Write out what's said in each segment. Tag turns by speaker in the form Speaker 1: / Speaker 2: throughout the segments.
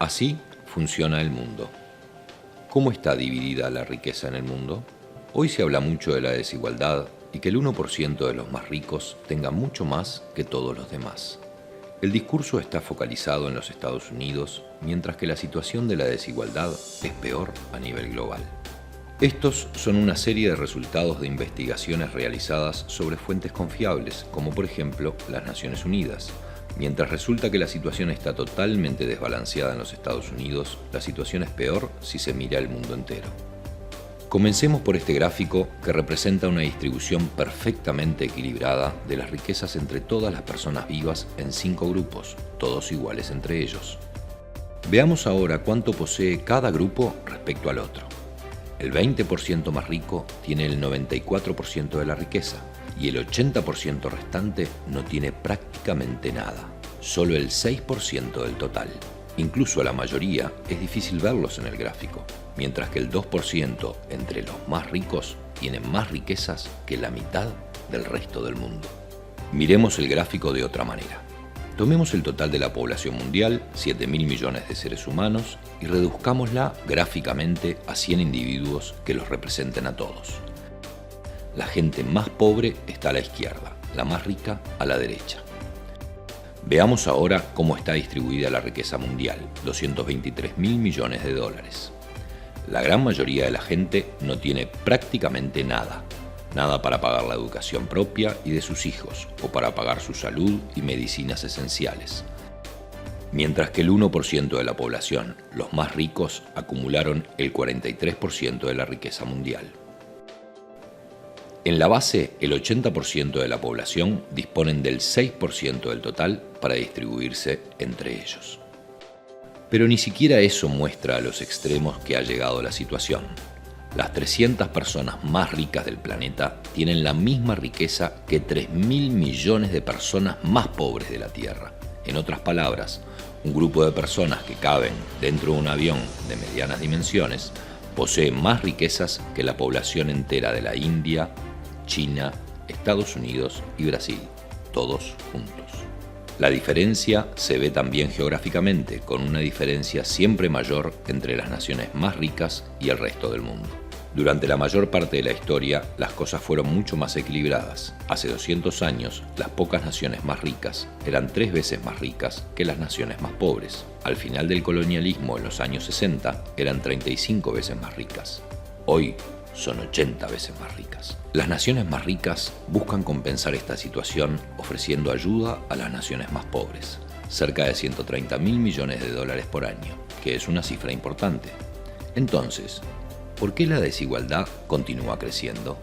Speaker 1: Así funciona el mundo. ¿Cómo está dividida la riqueza en el mundo? Hoy se habla mucho de la desigualdad y que el 1% de los más ricos tenga mucho más que todos los demás. El discurso está focalizado en los Estados Unidos, mientras que la situación de la desigualdad es peor a nivel global. Estos son una serie de resultados de investigaciones realizadas sobre fuentes confiables, como por ejemplo las Naciones Unidas. Mientras resulta que la situación está totalmente desbalanceada en los Estados Unidos, la situación es peor si se mira el mundo entero. Comencemos por este gráfico que representa una distribución perfectamente equilibrada de las riquezas entre todas las personas vivas en 5 grupos, todos iguales entre ellos. Veamos ahora cuánto posee cada grupo respecto al otro. El 20% más rico tiene el 94% de la riqueza y el 80% restante no tiene prácticamente nada, solo el 6% del total. Incluso a la mayoría es difícil verlos en el gráfico, mientras que el 2% entre los más ricos tiene más riquezas que la mitad del resto del mundo. Miremos el gráfico de otra manera. Tomemos el total de la población mundial, 7.000 millones de seres humanos, y reduzcámosla gráficamente a 100 individuos que los representen a todos. La gente más pobre está a la izquierda, la más rica a la derecha. Veamos ahora cómo está distribuida la riqueza mundial, 223.000 millones de dólares. La gran mayoría de la gente no tiene prácticamente nada. Nada para pagar la educación propia y de sus hijos, o para pagar su salud y medicinas esenciales. Mientras que el 1% de la población, los más ricos, acumularon el 43% de la riqueza mundial. En la base, el 80% de la población disponen del 6% del total para distribuirse entre ellos. Pero ni siquiera eso muestra a los extremos que ha llegado la situación. Las 300 personas más ricas del planeta tienen la misma riqueza que 3.000 millones de personas más pobres de la Tierra. En otras palabras, un grupo de personas que caben dentro de un avión de medianas dimensiones posee más riquezas que la población entera de la India, China, Estados Unidos y Brasil, todos juntos. La diferencia se ve también geográficamente, con una diferencia siempre mayor entre las naciones más ricas y el resto del mundo. Durante la mayor parte de la historia, las cosas fueron mucho más equilibradas. Hace 200 años, las pocas naciones más ricas eran 3 veces más ricas que las naciones más pobres. Al final del colonialismo, en los años 60, eran 35 veces más ricas. Hoy son 80 veces más ricas. Las naciones más ricas buscan compensar esta situación ofreciendo ayuda a las naciones más pobres, cerca de 130.000 millones de dólares por año, que es una cifra importante. Entonces, ¿por qué la desigualdad continúa creciendo?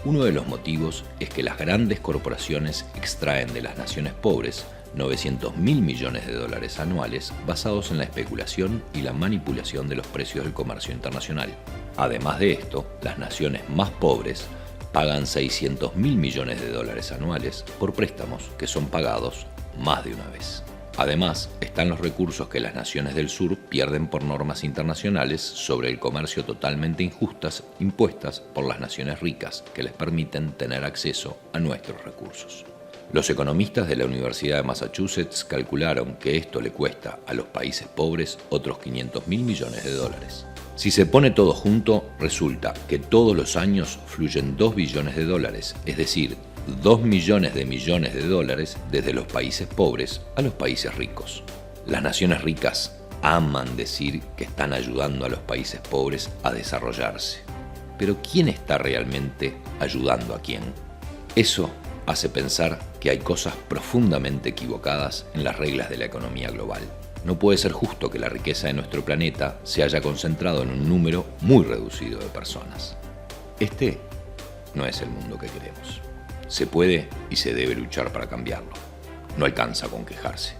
Speaker 1: Uno de los motivos es que las grandes corporaciones extraen de las naciones pobres 900.000 millones de dólares anuales basados en la especulación y la manipulación de los precios del comercio internacional. Además de esto, las naciones más pobres pagan 600.000 millones de dólares anuales por préstamos que son pagados más de una vez. Además, están los recursos que las naciones del sur pierden por normas internacionales sobre el comercio totalmente injustas impuestas por las naciones ricas que les permiten tener acceso a nuestros recursos. Los economistas de la Universidad de Massachusetts calcularon que esto le cuesta a los países pobres otros 500.000 millones de dólares. Si se pone todo junto, resulta que todos los años fluyen 2 billones de dólares, es decir, 2 millones de dólares desde los países pobres a los países ricos. Las naciones ricas aman decir que están ayudando a los países pobres a desarrollarse. Pero ¿quién está realmente ayudando a quién? Eso hace pensar que hay cosas profundamente equivocadas en las reglas de la economía global. No puede ser justo que la riqueza de nuestro planeta se haya concentrado en un número muy reducido de personas. Este no es el mundo que queremos. Se puede y se debe luchar para cambiarlo. No alcanza con quejarse.